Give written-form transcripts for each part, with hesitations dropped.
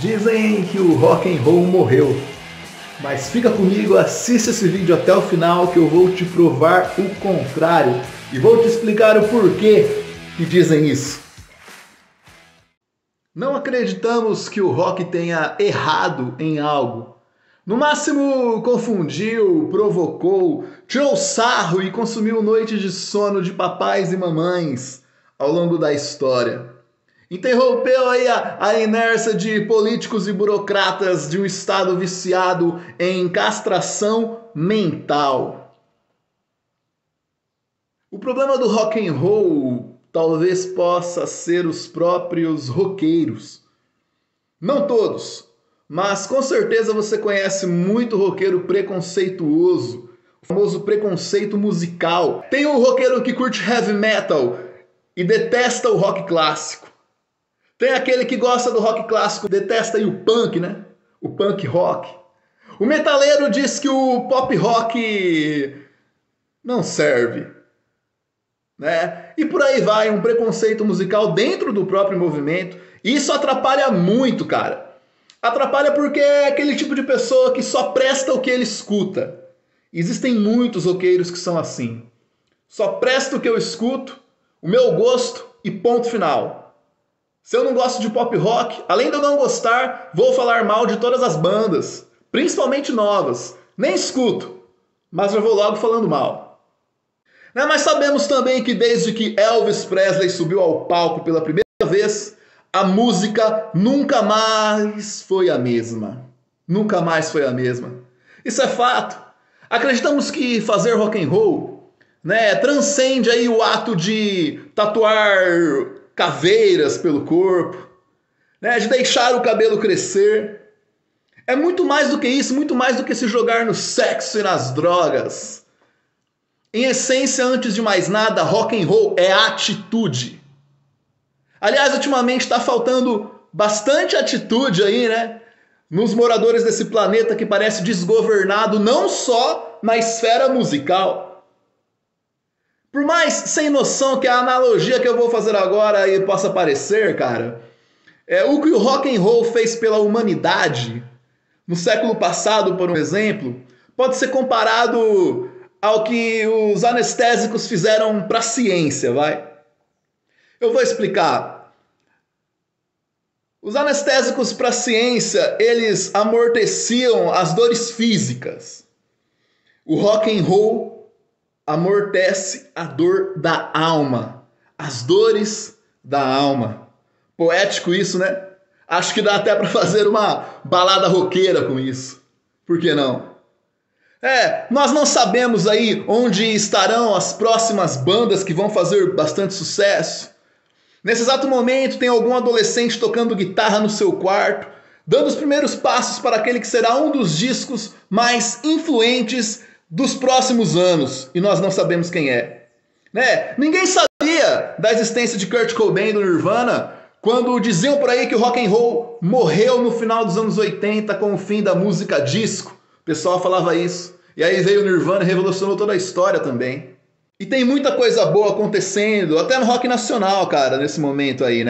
Dizem que o rock and roll morreu, mas fica comigo, assista esse vídeo até o final que eu vou te provar o contrário e vou te explicar o porquê que dizem isso. Não acreditamos que o rock tenha errado em algo. No máximo confundiu, provocou, tirou sarro e consumiu noites de sono de papais e mamães ao longo da história. Interrompeu aí a inércia de políticos e burocratas de um estado viciado em castração mental. O problema do rock and roll talvez possa ser os próprios roqueiros. Não todos, mas com certeza você conhece muito roqueiro preconceituoso, o famoso preconceito musical. Tem um roqueiro que curte heavy metal e detesta o rock clássico. Tem aquele que gosta do rock clássico, detesta aí o punk, né? O punk rock. O metaleiro diz que o pop rock não serve, né? E por aí vai, um preconceito musical dentro do próprio movimento. E isso atrapalha muito, cara. Atrapalha porque é aquele tipo de pessoa que só presta o que ele escuta. Existem muitos roqueiros que são assim. Só presta o que eu escuto, o meu gosto e ponto final. Se eu não gosto de pop rock, além de eu não gostar, vou falar mal de todas as bandas, principalmente novas. Nem escuto, mas já vou logo falando mal. Mas sabemos também que desde que Elvis Presley subiu ao palco pela primeira vez, a música nunca mais foi a mesma. Nunca mais foi a mesma. Isso é fato. Acreditamos que fazer rock and roll, transcende aí o ato de tatuar caveiras pelo corpo, de deixar o cabelo crescer. É muito mais do que isso, muito mais do que se jogar no sexo e nas drogas. Em essência, antes de mais nada, rock and roll é atitude. Aliás, ultimamente está faltando bastante atitude aí, nos moradores desse planeta que parece desgovernado, não só na esfera musical. Por mais sem noção que a analogia que eu vou fazer agora aí possa parecer, cara, o que o rock and roll fez pela humanidade no século passado, por exemplo, pode ser comparado ao que os anestésicos fizeram para a ciência, vai? Eu vou explicar. Os anestésicos para a ciência, eles amorteciam as dores físicas. O rock and roll amortece a dor da alma, as dores da alma. Poético isso, né? Acho que dá até para fazer uma balada roqueira com isso. Por que não? Nós não sabemos aí onde estarão as próximas bandas que vão fazer bastante sucesso. Nesse exato momento tem algum adolescente tocando guitarra no seu quarto, dando os primeiros passos para aquele que será um dos discos mais influentes dos próximos anos, e nós não sabemos quem é. Ninguém sabia da existência de Kurt Cobain do Nirvana quando diziam por aí que o rock and roll morreu no final dos anos 80 com o fim da música disco. O pessoal falava isso. E aí veio o Nirvana e revolucionou toda a história também. E tem muita coisa boa acontecendo, até no rock nacional, cara, nesse momento aí,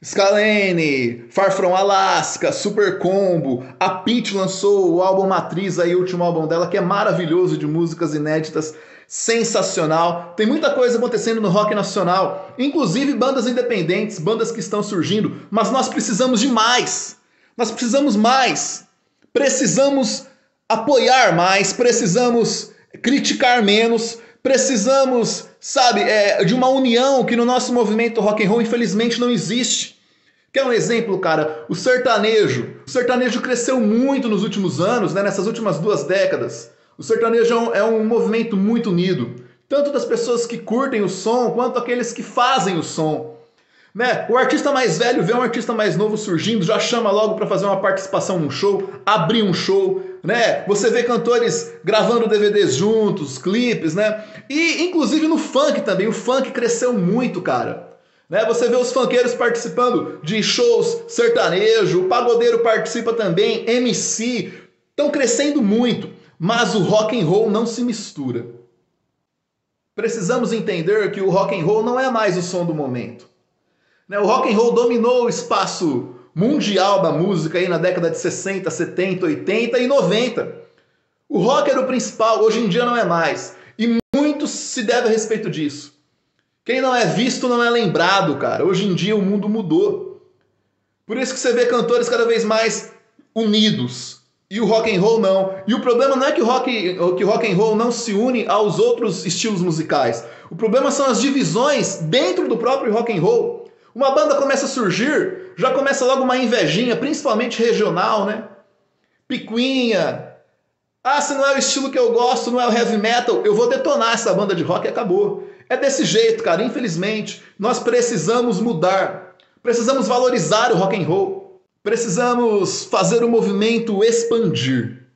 Scalene, Far From Alaska, Super Combo, a Pitty lançou o álbum Matriz aí, o último álbum dela, que é maravilhoso, de músicas inéditas, sensacional. Tem muita coisa acontecendo no rock nacional, inclusive bandas independentes, bandas que estão surgindo, mas nós precisamos de mais. Nós precisamos mais. Precisamos apoiar mais, precisamos criticar menos, precisamos, de uma união que no nosso movimento rock and roll infelizmente não existe. Quer um exemplo, cara? O sertanejo. O sertanejo cresceu muito nos últimos anos, nessas últimas 2 décadas. O sertanejo é um movimento muito unido, tanto das pessoas que curtem o som, quanto aqueles que fazem o som. O artista mais velho vê um artista mais novo surgindo, já chama logo para fazer uma participação num show, abrir um show, Você vê cantores gravando DVDs juntos, clipes, E inclusive no funk também, o funk cresceu muito, cara. Você vê os funkeiros participando de shows sertanejo, o pagodeiro participa também, MC, estão crescendo muito, mas o rock and roll não se mistura. Precisamos entender que o rock and roll não é mais o som do momento. O rock and roll dominou o espaço mundial da música aí na década de 60, 70, 80 e 90. O rock era o principal, hoje em dia não é mais. E muito se deve a respeito disso. Quem não é visto não é lembrado, cara. Hoje em dia o mundo mudou. Por isso que você vê cantores cada vez mais unidos. E o rock and roll não. E o problema não é que o rock and roll não se une aos outros estilos musicais. O problema são as divisões dentro do próprio rock and roll. Uma banda começa a surgir, já começa logo uma invejinha, principalmente regional, né? Picuinha. Ah, se não é o estilo que eu gosto, não é o heavy metal, eu vou detonar essa banda de rock e acabou. É desse jeito, cara, infelizmente. Nós precisamos mudar. Precisamos valorizar o rock and roll. Precisamos fazer o movimento expandir.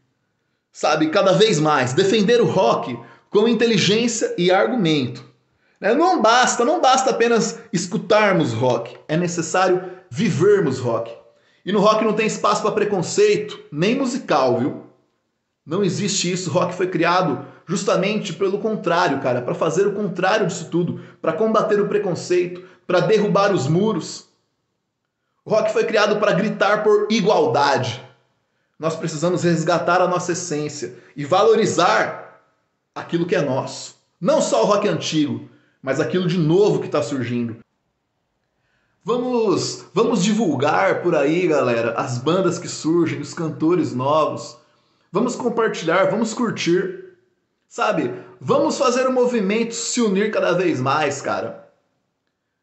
Sabe, cada vez mais. Defender o rock com inteligência e argumento. Não basta apenas escutarmos rock. É necessário vivermos rock. E no rock não tem espaço para preconceito, nem musical, viu? Não existe isso. O rock foi criado justamente pelo contrário, cara, para fazer o contrário disso tudo, para combater o preconceito, para derrubar os muros. O rock foi criado para gritar por igualdade. Nós precisamos resgatar a nossa essência e valorizar aquilo que é nosso. Não só o rock antigo, mas aquilo de novo que está surgindo. Vamos divulgar por aí, galera, as bandas que surgem, os cantores novos. Vamos compartilhar, vamos curtir, sabe? Vamos fazer o movimento se unir cada vez mais, cara.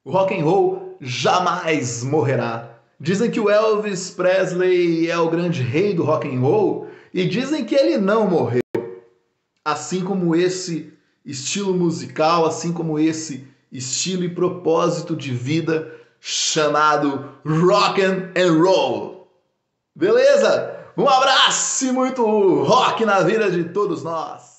O rock and roll jamais morrerá. Dizem que o Elvis Presley é o grande rei do rock and roll e dizem que ele não morreu. Assim como esse estilo musical, assim como esse estilo e propósito de vida chamado rock and roll. Beleza? Um abraço e muito rock na vida de todos nós!